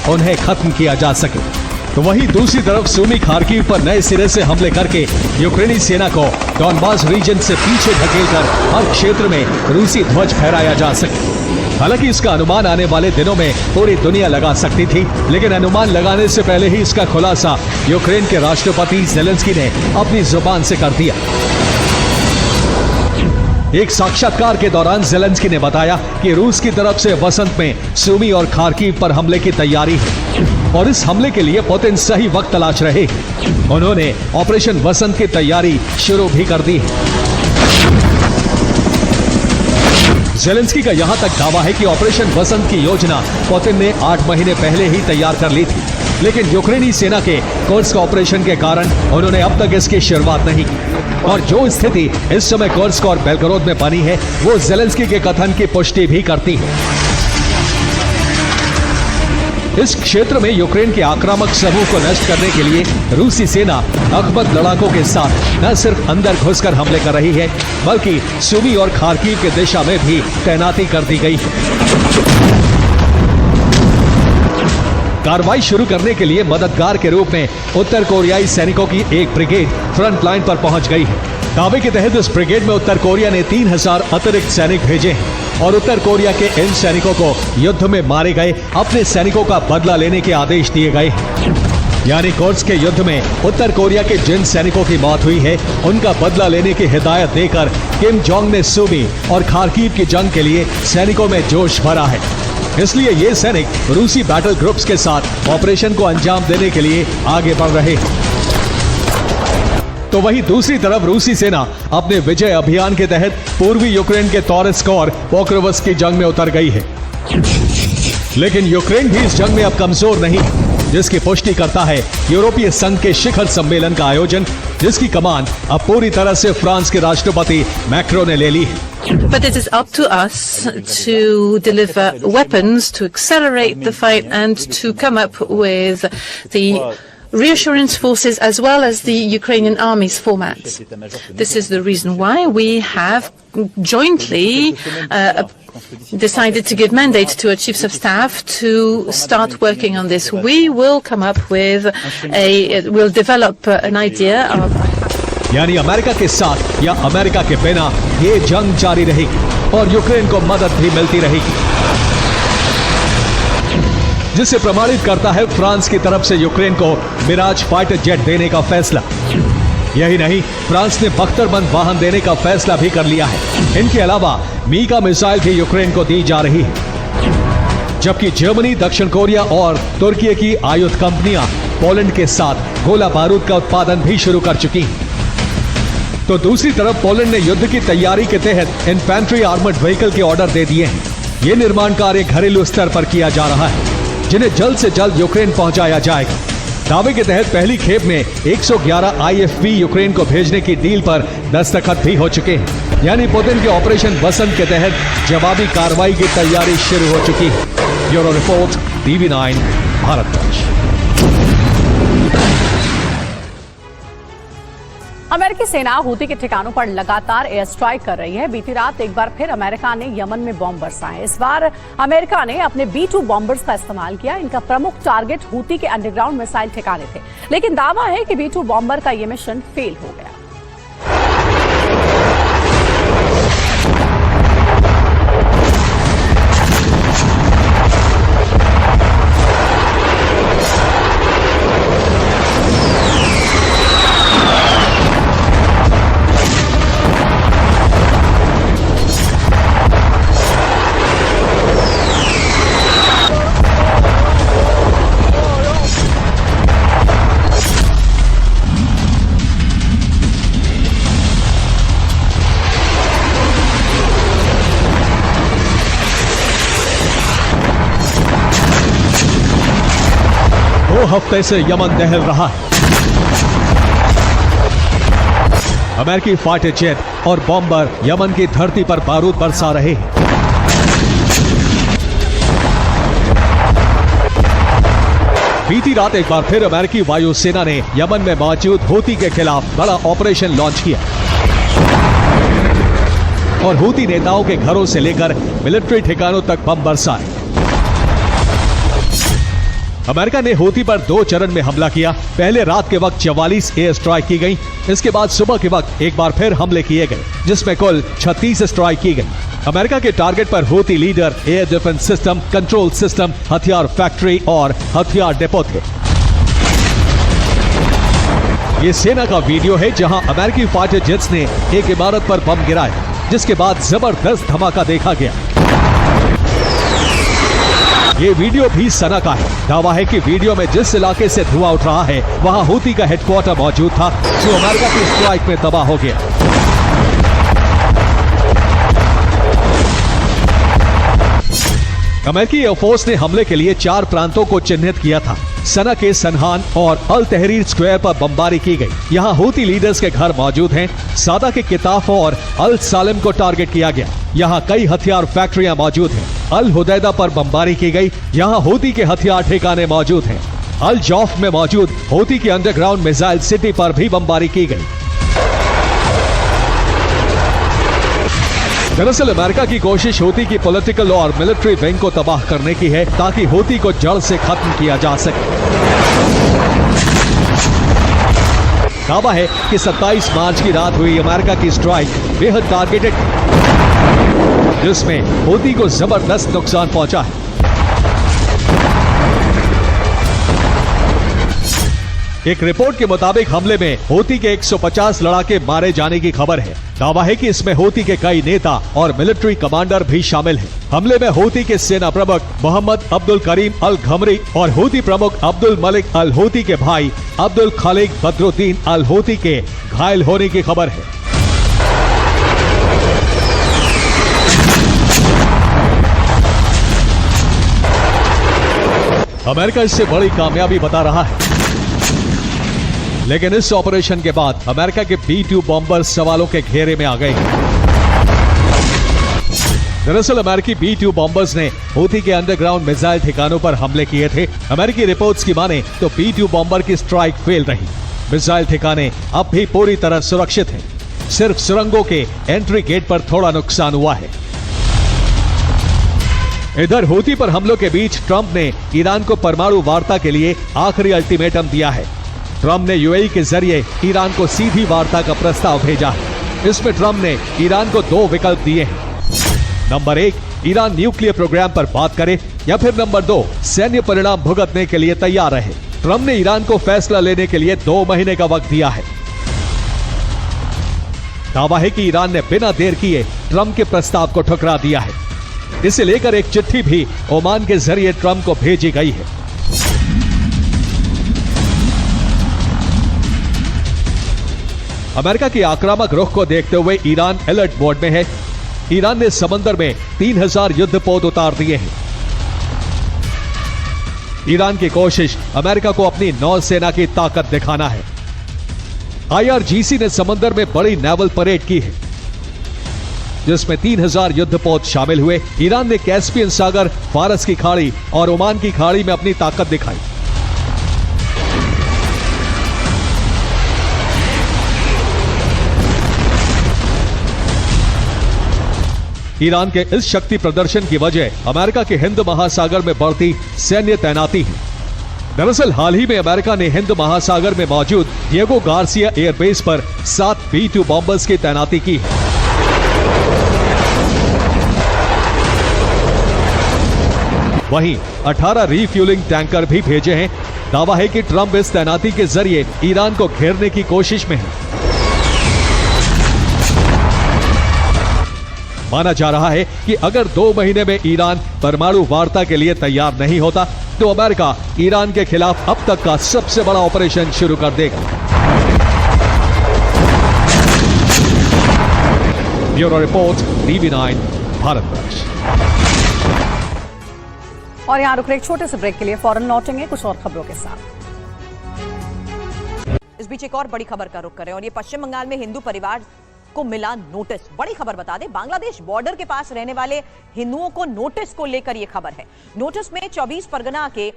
उन्हें खत्म किया जा सके। तो वहीं दूसरी तरफ सूमी खार्किव पर नए सिरे से हमले करके यूक्रेनी सेना को डॉनबास रीजन से पीछे धकेलकर हर क्षेत्र में रूसी ध्वज फहराया जा सके। हालांकि इसका अनुमान आने वाले दिनों में पूरी दुनिया लगा सकती थी, लेकिन अनुमान लगाने से पहले ही इसका खुलासा यूक्रेन के राष्ट्रपति ज़ेलेंस्की ने अपनी जुबान से कर दिया। एक साक्षात्कार के दौरान ज़ेलेंस्की ने बताया कि रूस की तरफ से वसंत में सूमी और खार्किव पर हमले की तैयारी है और इस हमले के लिए पुतिन सही वक्त तलाश रहे। उन्होंने ऑपरेशन वसंत की तैयारी शुरू भी कर दी है। ज़ेलेंस्की का यहां तक दावा है कि ऑपरेशन वसंत की योजना पुतिन ने 8 महीने पहले ही तैयार कर ली थी, लेकिन यूक्रेनी सेना के कुर्स्क ऑपरेशन के कारण उन्होंने अब तक इसकी शुरुआत नहीं की। और जो स्थिति इस समय कुर्स्क और बेलगोरोद में बनी है, वो ज़ेलेंस्की के कथन की पुष्टि भी करती है। इस क्षेत्र में यूक्रेन के आक्रामक समूह को नष्ट करने के लिए रूसी सेना अकबंद लड़ाकों के साथ न सिर्फ अंदर घुसकर हमले कर रही है, बल्कि सूमी और खार्किव के दिशा में भी तैनाती कर दी गई है। कार्रवाई शुरू करने के लिए मददगार के रूप में उत्तर कोरियाई सैनिकों की एक ब्रिगेड फ्रंट लाइन पर पहुंच गई है। दावे के तहत इस ब्रिगेड में उत्तर कोरिया ने 3000 अतिरिक्त सैनिक भेजे हैं और उत्तर कोरिया के इन सैनिकों को युद्ध में मारे गए अपने सैनिकों का बदला लेने के आदेश दिए गए हैं। यानी कुर्स्क के युद्ध में उत्तर कोरिया के जिन सैनिकों की मौत हुई है, उनका बदला लेने की हिदायत देकर किम जोंग ने सूमी और खार्किव की जंग के लिए सैनिकों में जोश भरा है। इसलिए ये सैनिक रूसी बैटल ग्रुप्स के साथ ऑपरेशन को अंजाम देने के लिए आगे बढ़ रहे हैं। तो वहीं दूसरी तरफ रूसी सेना अपने विजय अभियान के तहत पूर्वी यूक्रेन के तोरेत्स्क और पोक्रोवस्क की जंग में उतर गई है। लेकिन यूक्रेन भी इस जंग में अब कमजोर नहीं, जिसकी पुष्टि करता है यूरोपीय संघ के शिखर सम्मेलन का आयोजन, जिसकी कमान अब पूरी तरह से फ्रांस के राष्ट्रपति मैक्रो ने ले ली है। But it is up to us to deliver weapons to accelerate the fight and to come up with the reassurance forces as well as the Ukrainian army's formats. This is the reason why we have jointly decided to give mandate to our chiefs of staff to start working on this. We will come up with we'll develop an idea of यानी America के साथ या America के बिना ये जंग जारी रहेगी और यूक्रेन को मदद भी मिलती रहेगी, जिसे प्रमाणित करता है फ्रांस की तरफ से यूक्रेन को मिराज फाइटर जेट देने का फैसला। यही नहीं, फ्रांस ने बख्तरबंद वाहन देने का फैसला भी कर लिया है। इनके अलावा मीका मिसाइल भी यूक्रेन को दी जा रही है, जबकि जर्मनी, दक्षिण कोरिया और तुर्की की आयुध कंपनियां पोलैंड के साथ गोला बारूद का उत्पादन भी शुरू कर चुकी हैं। तो दूसरी तरफ पोलैंड ने युद्ध की तैयारी के तहत इन्फेंट्री आर्मर्ड व्हीकल के ऑर्डर दे दिए हैं। ये निर्माण कार्य घरेलू स्तर पर किया जा रहा है, जिन्हें जल्द से जल्द यूक्रेन पहुंचाया जाएगा। दावे के तहत पहली खेप में 111 IFV यूक्रेन को भेजने की डील पर दस्तखत भी हो चुके हैं। यानी पुतिन के ऑपरेशन वसंत के तहत जवाबी कार्रवाई की तैयारी शुरू हो चुकी है। Bureau report, TV9 Bharatvarsh. अमेरिकी सेना हूती के ठिकानों पर लगातार एयर स्ट्राइक कर रही है। बीती रात एक बार फिर अमेरिका ने यमन में बॉम्ब बरसाए। इस बार अमेरिका ने अपने B-2 बॉम्बर्स का इस्तेमाल किया। इनका प्रमुख टारगेट हूती के अंडरग्राउंड मिसाइल ठिकाने थे, लेकिन दावा है कि B-2 बॉम्बर का यह मिशन फेल हो गया। हफ्ते से यमन दहल रहा है। अमेरिकी फाइटर जेट और बॉम्बर यमन की धरती पर बारूद बरसा रहे हैं। बीती रात एक बार फिर अमेरिकी वायुसेना ने यमन में मौजूद हूती के खिलाफ बड़ा ऑपरेशन लॉन्च किया और हूती नेताओं के घरों से लेकर मिलिट्री ठिकानों तक बम बरसाए। अमेरिका ने हूती पर 2 चरण में हमला किया। पहले रात के वक्त 44 एयर स्ट्राइक की गई। इसके बाद सुबह के वक्त एक बार फिर हमले किए गए, जिसमें कुल 36 स्ट्राइक की गई। अमेरिका के टारगेट पर Houthi leader, air defence system, control system, हथियार फैक्ट्री और हथियार डिपो थे। ये सेना का वीडियो है जहां अमेरिकी फाइटर जेट्स ने एक इमारत पर बम गिराया, जिसके बाद जबरदस्त धमाका देखा गया। ये वीडियो भी सना का है। दावा है कि वीडियो में जिस इलाके से धुआं उठ रहा है वहां हूती का हेडक्वार्टर मौजूद था, जो अमेरिका की स्ट्राइक में तबाह हो गया। अमेरिकी एयरफोर्स ने हमले के लिए 4 प्रांतों को चिन्हित किया था। सना के सनहान और अल तहरीर स्क्वायर पर बमबारी की गई। यहाँ हूती लीडर्स के घर मौजूद हैं। सादा के किताफ और अल सालिम को टारगेट किया गया। यहाँ कई हथियार फैक्ट्रियां मौजूद हैं। अल हुदैदा पर बमबारी की गई। यहाँ हूती के हथियार ठिकाने मौजूद हैं। अल जौफ में मौजूद हूती की अंडरग्राउंड मिसाइल सिटी पर भी बमबारी की गई। दरअसल अमेरिका की कोशिश हूती की पॉलिटिकल और मिलिट्री विंग को तबाह करने की है, ताकि हूती को जड़ से खत्म किया जा सके। दावा है कि 27 मार्च की रात हुई अमेरिका की स्ट्राइक बेहद टारगेटेड, जिसमें हूती को जबरदस्त नुकसान पहुंचा है। एक रिपोर्ट के मुताबिक हमले में हूती के 150 लड़ाके मारे जाने की खबर है। दावा है कि इसमें हूती के कई नेता और मिलिट्री कमांडर भी शामिल हैं। हमले में हूती के सेना प्रमुख मोहम्मद अब्दुल करीम अल घमरी और हूती प्रमुख अब्दुल मलिक अल हूती के भाई अब्दुल खालिक बदरुद्दीन अल हूती के घायल होने की खबर है। अमेरिका इससे बड़ी कामयाबी बता रहा है, लेकिन इस ऑपरेशन के बाद अमेरिका के B-2 बॉम्बर सवालों के घेरे में आ गए। दरअसल अमेरिकी B-2 बॉम्बर्स ने हूती के अंडरग्राउंड मिसाइल ठिकानों पर हमले किए थे। अमेरिकी रिपोर्ट्स की माने तो B-2 बॉम्बर की स्ट्राइक फेल रही। मिसाइल ठिकाने अब भी पूरी तरह सुरक्षित हैं। सिर्फ सुरंगों के एंट्री गेट पर थोड़ा नुकसान हुआ है। इधर हूती पर हमलों के बीच ट्रंप ने ईरान को परमाणु वार्ता के लिए आखिरी अल्टीमेटम दिया है। ट्रंप ने यूएई के जरिए ईरान को सीधी वार्ता का प्रस्ताव भेजा है। इसमें ट्रंप ने ईरान को 2 विकल्प दिए हैं। नंबर 1, ईरान न्यूक्लियर प्रोग्राम पर बात करे, या फिर नंबर 2, सैन्य परिणाम भुगतने के लिए तैयार रहे। ट्रंप ने ईरान को फैसला लेने के लिए 2 महीने का वक्त दिया है। दावा है कि ईरान ने बिना देर किए ट्रंप के प्रस्ताव को ठुकरा दिया है। इसे लेकर एक चिट्ठी भी ओमान के जरिए ट्रंप को भेजी गई है। अमेरिका के आक्रामक रुख को देखते हुए ईरान अलर्ट मोड में है। ईरान ने समंदर में 3000 युद्धपोत उतार दिए हैं। ईरान की कोशिश अमेरिका को अपनी नौसेना की ताकत दिखाना है। IRGC ने समंदर में बड़ी नेवल परेड की है, जिसमें 3000 युद्धपोत शामिल हुए। ईरान ने कैस्पियन सागर, फारस की खाड़ी और ओमान की खाड़ी में अपनी ताकत दिखाई। ईरान के इस शक्ति प्रदर्शन की वजह अमेरिका के हिंद महासागर में बढ़ती सैन्य तैनाती है। दरअसल हाल ही में अमेरिका ने हिंद महासागर में मौजूद डिएगो गार्सिया एयरबेस पर 7 B-2 बॉम्बर्स की तैनाती की है। वहीं 18 रीफ्यूलिंग टैंकर भी भेजे हैं। दावा है कि ट्रंप इस तैनाती के जरिए ईरान को घेरने की कोशिश में है। माना जा रहा है कि अगर 2 महीने में ईरान परमाणु वार्ता के लिए तैयार नहीं होता तो अमेरिका ईरान के खिलाफ अब तक का सबसे बड़ा ऑपरेशन शुरू कर देगा। Bureau report, TV9 Bharatvarsh. और यहाँ रुक रहे एक छोटे से ब्रेक के लिए, फौरन लौटेंगे कुछ और खबरों के साथ। इस बीच एक और बड़ी खबर का रुख करें और ये पश्चिम बंगाल में हिंदू परिवार को मिला नोटिस। बड़ी खबर बता दें, बांग्लादेश बॉर्डर के पास रहने वाले हिंदुओं को नोटिस को लेकर यह खबर है। नोटिस में 24 परगना के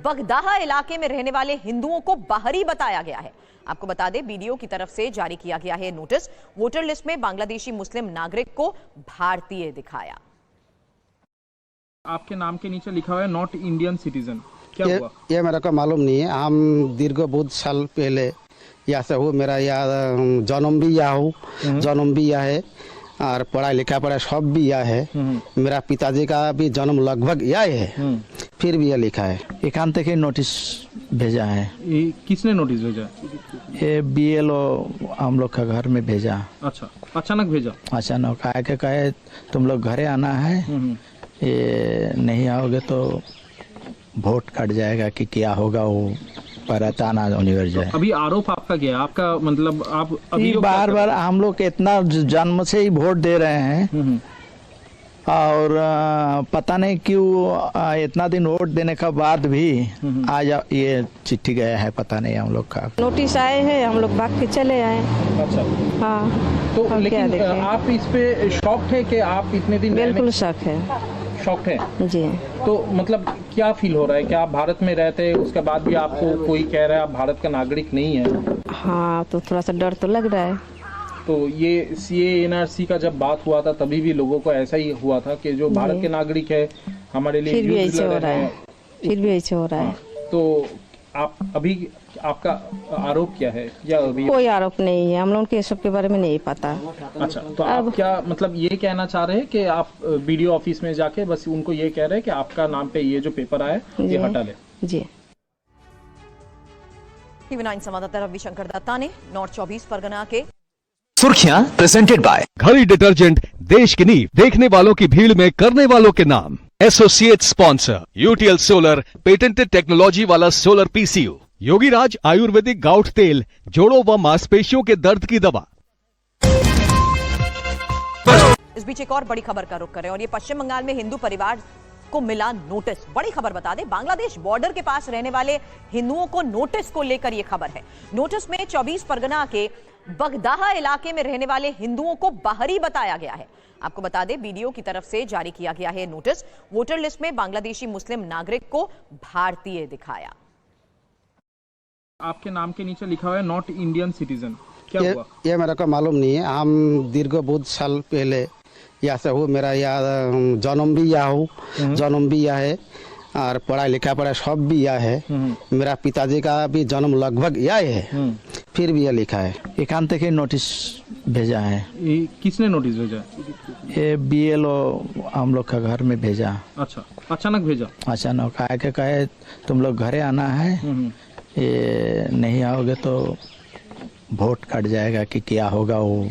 बगदाहा इलाके में रहने वाले हिंदुओं को बाहरी बताया गया है। आपको बता दें, बीडीओ की तरफ से जारी किया गया है नोटिस। वोटर लिस्ट में बांग्लादेशी मुस्लिम नागरिक को भारतीय दिखाया। आपके नाम के नीचे लिखा हुआ है नॉट इंडियन सिटीजन। क्या हुआ? ये मेरे को मालूम नहीं है। हम दीर्घ बहुत साल पहले यहाँ से हूँ, मेरा यहाँ जन्म भी यहाँ हूँ, जन्म भी यहाँ है और पढ़ाई लिखा पढ़ाई सब भी यहाँ है। मेरा पिताजी का भी जन्म लगभग यहाँ है, फिर भी यह लिखा है। एकांत के नोटिस भेजा है। ये किसने नोटिस भेजा? ये BLO हम लोग का घर में भेजा। अच्छा, अचानक भेजा? अचानक आके कहे तुम लोग घरे आना है, ये नहीं आओगे तो वोट कट जाएगा कि क्या होगा, वो परेशान अनिवार्य है। अभी आरोप आपका क्या है? आपका मतलब आप अभी बार बार हम लोग इतना जन्म से ही वोट दे रहे हैं और पता नहीं क्यों इतना दिन वोट देने के बाद भी आज ये चिट्ठी गया है, पता नहीं हम लोग का। नोटिस आए हैं, हम लोग भाग के चले आए। अच्छा, हाँ तो और क्या लेकिन देखें? आप इस पे शॉक्ड है कि आप इतने दिन बिल्कुल शक है। शॉक्ड है जी। तो मतलब क्या फील हो रहा है कि आप भारत में रहते हैं, उसके बाद भी आपको कोई कह रहा है आप भारत का नागरिक नहीं है? हाँ, तो थोड़ा सा डर तो लग रहा है। तो ये CAA NRC का जब बात हुआ था तभी भी लोगों को ऐसा ही हुआ था कि जो भारत के नागरिक है हमारे लिए फिर भी युद्ध ऐसे हो लड़ रहा रहे है, हैं। फिर भी ऐसे हो रहा है। तो आप अभी आपका आरोप क्या है या अभी? कोई आरोप नहीं है, हम लोग के सब के बारे में नहीं पता। अच्छा, तो आप क्या मतलब ये कहना चाह रहे हैं कि आप BDO ऑफिस में जाके बस उनको ये कह रहे हैं कि आपका नाम पे ये जो पेपर आया है ये हटा ले? जी। TV9 संवाददाता रविशंकर दत्ता ने नॉर्थ 24 परगना के सुर्खियां प्रेजेंटेड बाय घड़ी डिटर्जेंट, देश की नींव, देखने वालों की भीड़ में करने वालों के नाम। Associate sponsor UTL solar, patented technology वाला सोलर PCU। योगीराज आयुर्वेदिक गाउठ तेल, जोड़ों व मांसपेशियों के दर्द की दवा। इस बीच एक और बड़ी खबर का रुख करें और ये पश्चिम बंगाल में हिंदू परिवार को मिला नोटिस। बड़ी खबर बता दें, बांग्लादेश बॉर्डर के पास रहने वाले हिंदुओं को नोटिस को लेकर यह खबर है। नोटिस में 24 परगना के बगदाहा इलाके में रहने वाले हिंदुओं को बाहरी बताया गया है। आपको बता दें, BDO की तरफ से जारी किया गया है नोटिस। वोटर लिस्ट में बांग्लादेशी मुस्लिम नागरिक को भारतीय दिखाया। आपके नाम के नीचे लिखा हुआ है नॉट इंडियन सिटीजन, क्या हुआ? ये मेरे को मालूम नहीं है। हम दीर्घ बहुत साल पहले यहाँ से हूँ, मेरा यहाँ जन्म भी यहाँ हूँ, जन्म भी यहाँ है और पढ़ाई लिखा पढ़ाई सब भी यहाँ है। मेरा पिताजी का भी जन्म लगभग यहाँ है, फिर भी यह लिखा है। एकांत के नोटिस भेजा है। ये किसने नोटिस भेजा? ये BLO हम लोग का घर में भेजा। अच्छा, अचानक भेजा? अचानक आके कहे तुम लोग घरे आना है, ये नहीं आओगे तो वोट कट जाएगा कि क्या होगा, वो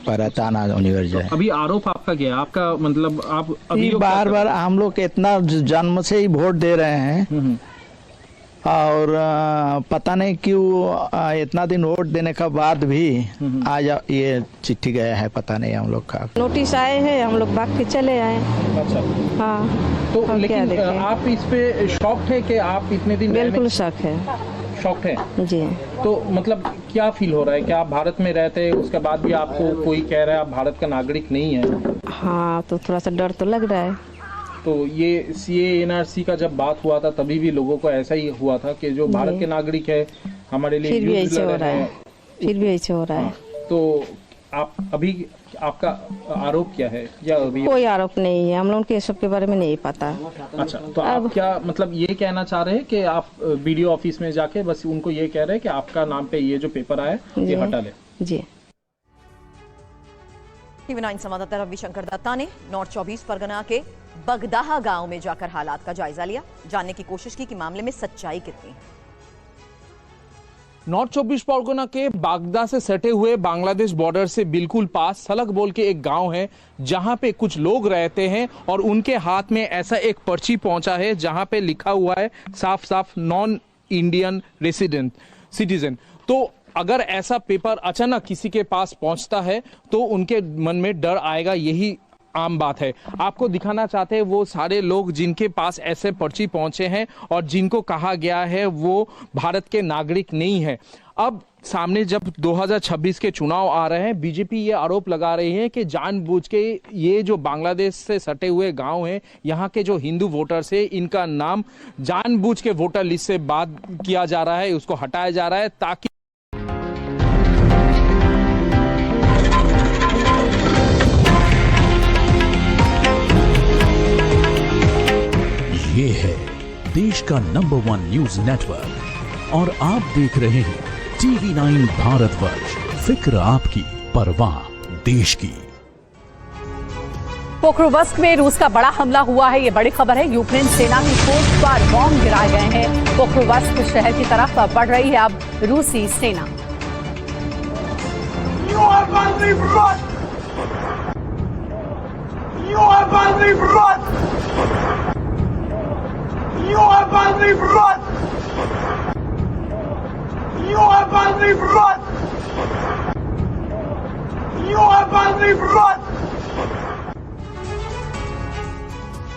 परेशान अनिवार्य है। अभी आरोप आपका क्या है? आपका मतलब आप अभी बार बार हम लोग इतना जन्म से ही वोट दे रहे हैं और पता नहीं क्यों इतना दिन वोट देने के बाद भी आज ये चिट्ठी गया है, पता नहीं हम लोग का। नोटिस आए हैं, हम लोग भाग के चले आए। अच्छा, हाँ तो और क्या लेकिन देखें? आप इस पे शॉक्ड है कि आप इतने दिन बिल्कुल शक है। शॉक्ड है? जी। तो मतलब क्या फील हो रहा है कि आप भारत में रहते हैं, उसके बाद भी आपको कोई कह रहा है आप भारत का नागरिक नहीं है? हाँ, तो थोड़ा सा डर तो लग रहा है। तो ये CAA NRC का जब बात हुआ था तभी भी लोगों को ऐसा ही हुआ था कि जो भारत के नागरिक है हमारे लिए फिर भी युद्ध ऐसे लड़ हो रहे रहा है, हैं। फिर भी ऐसे हो रहा है। तो आप अभी आपका आरोप क्या है या अभी? कोई आरोप नहीं है, हम लोग के सब के बारे में नहीं पता। अच्छा, तो आप क्या मतलब ये कहना चाह रहे हैं कि आप BDO ऑफिस में जाके बस उनको ये कह रहे हैं कि आपका नाम पे ये जो पेपर आया है ये हटा ले? जी। TV9 संवाददाता रविशंकर दत्ता ने नॉर्थ 24 परगना के बगदाहा गांव में जाकर हालात का जायजा लिया, जानने की कोशिश की कि मामले में सच्चाई कितनी है। नॉर्थ 24 परगना के बागदा से सटे हुए बांग्लादेश बॉर्डर से बिल्कुल पास सलक बोल के एक गांव है जहां पे कुछ लोग रहते हैं और उनके हाथ में ऐसा एक पर्ची पहुंचा है जहां पे लिखा हुआ है साफ साफ नॉन इंडियन रेसिडेंट सिटीजन। तो अगर ऐसा पेपर अचानक किसी के पास पहुंचता है तो उनके मन में डर आएगा, यही आम बात है। आपको दिखाना चाहते हैं वो सारे लोग जिनके पास ऐसे पर्ची पहुंचे हैं और जिनको कहा गया है वो भारत के नागरिक नहीं है। अब सामने जब 2026 के चुनाव आ रहे हैं, बीजेपी ये आरोप लगा रही है कि जानबूझ के ये जो बांग्लादेश से सटे हुए गांव हैं, यहाँ के जो हिंदू वोटर्स हैं, इनका नाम जानबूझ के वोटर लिस्ट से बात किया जा रहा है, उसको हटाया जा रहा है ताकि ये है देश का नंबर 1 न्यूज नेटवर्क और आप देख रहे हैं TV9 भारतवर्ष। फिक्र आपकी, परवाह देश की। पोक्रोवस्क में रूस का बड़ा हमला हुआ है, ये बड़ी खबर है। यूक्रेन सेना की पोस्ट पर बॉम्ब गिराए गए हैं। पोक्रोवस्क शहर की तरफ बढ़ रही है अब रूसी सेना।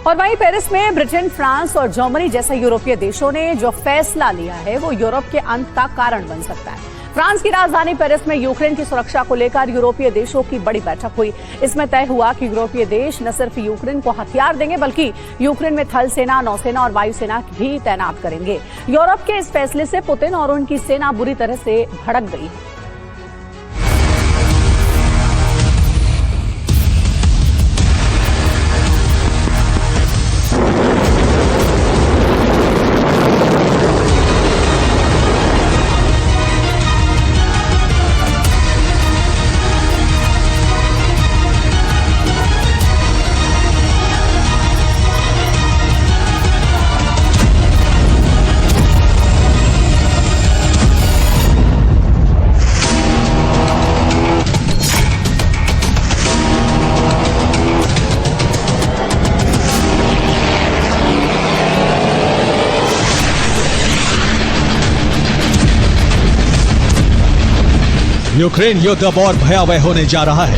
और वहीं पेरिस में ब्रिटेन, फ्रांस और जर्मनी जैसे यूरोपीय देशों ने जो फैसला लिया है वो यूरोप के अंत का कारण बन सकता है। फ्रांस की राजधानी पेरिस में यूक्रेन की सुरक्षा को लेकर यूरोपीय देशों की बड़ी बैठक हुई। इसमें तय हुआ कि यूरोपीय देश न सिर्फ यूक्रेन को हथियार देंगे बल्कि यूक्रेन में थल सेना, नौसेना और वायुसेना भी तैनात करेंगे। यूरोप के इस फैसले से पुतिन और उनकी सेना बुरी तरह से भड़क गई है। यूक्रेन युद्ध अब और भयावह होने जा रहा है।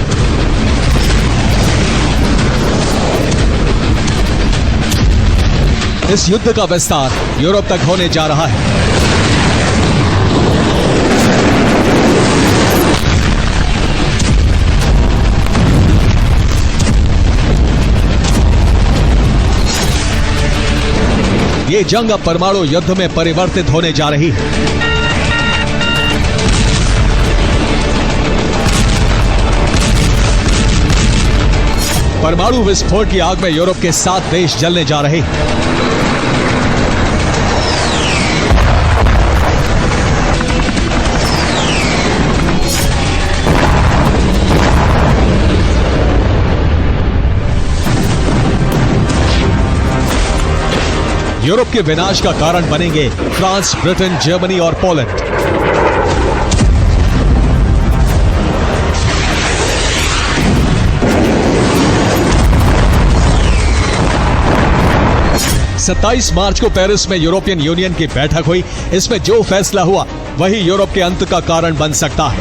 इस युद्ध का विस्तार यूरोप तक होने जा रहा है। ये जंग अब परमाणु युद्ध में परिवर्तित होने जा रही है। परमाणु विस्फोट की आग में यूरोप के 7 देश जलने जा रहे हैं। यूरोप के विनाश का कारण बनेंगे फ्रांस, ब्रिटेन, जर्मनी और पोलैंड। सत्ताईस मार्च को पेरिस में यूरोपियन यूनियन की बैठक हुई। इसमें जो फैसला हुआ वही यूरोप के अंत का कारण बन सकता है।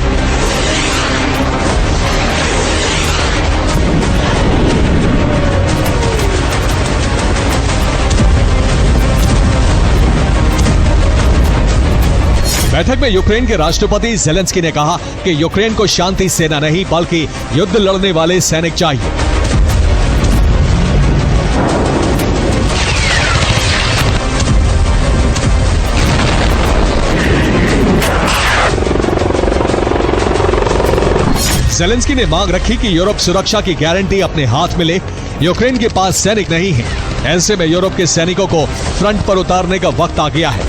बैठक में यूक्रेन के राष्ट्रपति ज़ेलेंस्की ने कहा कि यूक्रेन को शांति सेना नहीं बल्कि युद्ध लड़ने वाले सैनिक चाहिए। ज़ेलेंस्की ने मांग रखी कि यूरोप सुरक्षा की गारंटी अपने हाथ में ले। यूक्रेन के पास सैनिक नहीं है, ऐसे में यूरोप के सैनिकों को फ्रंट पर उतारने का वक्त आ गया है।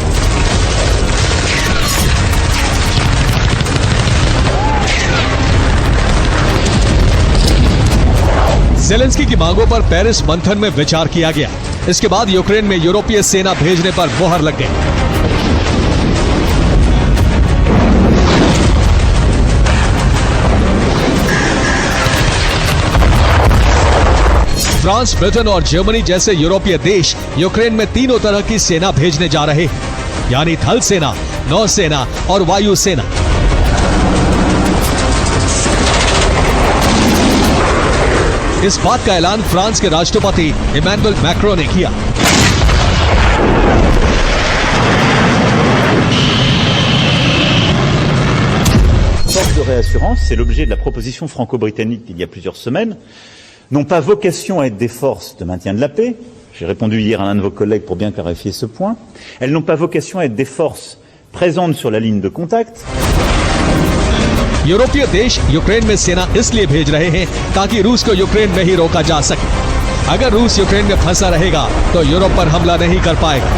ज़ेलेंस्की की मांगों पर पेरिस मंथन में विचार किया गया। इसके बाद यूक्रेन में यूरोपीय सेना भेजने पर मोहर लग गई। फ्रांस, ब्रिटेन और जर्मनी जैसे यूरोपीय देश यूक्रेन में तीनों तरह की सेना भेजने जा रहे हैं, यानी थल सेना, नौसेना और वायु सेना। इस बात का ऐलान फ्रांस के राष्ट्रपति इमैनुअल मैक्रों ने किया। Force de réassurance, c'est l'objet de la proposition franco-britannique d'il y a plusieurs semaines, n'ont pas vocation à être des forces de maintien de la paix. J'ai répondu hier à l'un de vos collègues pour bien clarifier ce point. Elles n'ont pas vocation à être des forces présentes sur la ligne de contact. यूरोपीय देश Ukraine में सेना इसलिए भेज रहे हैं ताकि रूस को यूक्रेन में ही रोका जा सके। अगर रूस यूक्रेन में फंसा रहेगा तो यूरोप पर हमला नहीं कर पाएगा।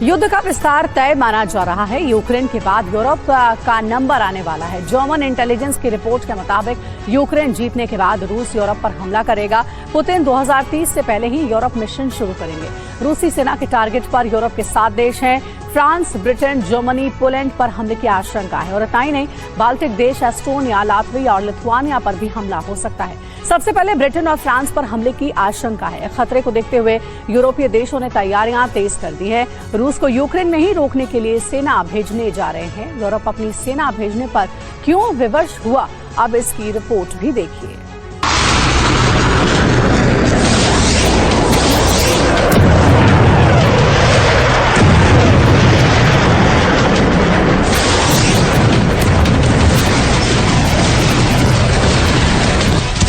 युद्ध का विस्तार तय माना जा रहा है। यूक्रेन के बाद यूरोप का नंबर आने वाला है। जर्मन इंटेलिजेंस की रिपोर्ट के मुताबिक यूक्रेन जीतने के बाद रूस यूरोप पर हमला करेगा। पुतिन 2030 से पहले ही यूरोप मिशन शुरू करेंगे। रूसी सेना के टारगेट पर यूरोप के 7 देश हैं। फ्रांस, ब्रिटेन, जर्मनी, पोलैंड पर हमले की आशंका है और इतना ही नहीं, बाल्टिक देश एस्टोनिया, लातविया और लिथुआनिया पर भी हमला हो सकता है। सबसे पहले ब्रिटेन और फ्रांस पर हमले की आशंका है। खतरे को देखते हुए यूरोपीय देशों ने तैयारियां तेज कर दी है। रूस को यूक्रेन में ही रोकने के लिए सेना भेजने जा रहे हैं। यूरोप अपनी सेना भेजने पर क्यों विवश हुआ, अब इसकी रिपोर्ट भी देखिए।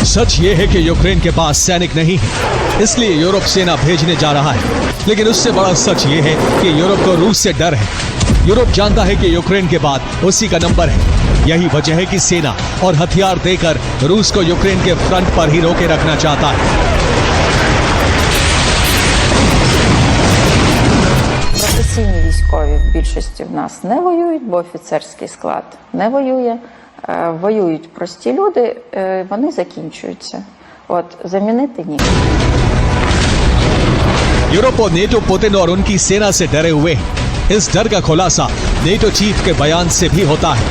सच ये है कि यूक्रेन के पास सैनिक नहीं है, इसलिए यूरोप सेना भेजने जा रहा है। लेकिन उससे बड़ा सच ये है कि यूरोप को रूस से डर है। यूरोप जानता है कि यूक्रेन के बाद उसी का नंबर है। यही वजह है कि सेना और हथियार देकर रूस को यूक्रेन के फ्रंट पर ही रोके रखना चाहता है। Професійні військові в більшості в нас не воюють, бо офіцерський склад не воює. Воюють прості люди, вони закінчуються. От, замінити ні. यूरोप और नेटो पुतिन और उनकी सेना से डरे हुए हैं। इस डर का खुलासा नेटो चीफ के बयान से भी होता है।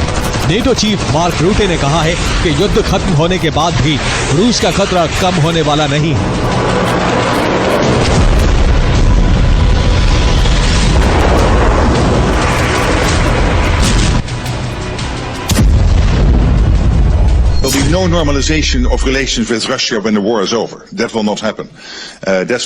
नेटो चीफ मार्क रूटे ने कहा है कि युद्ध खत्म होने के बाद भी रूस का खतरा कम होने वाला नहीं है। There will be no normalization of relations with Russia when the war is over. That will not happen. That will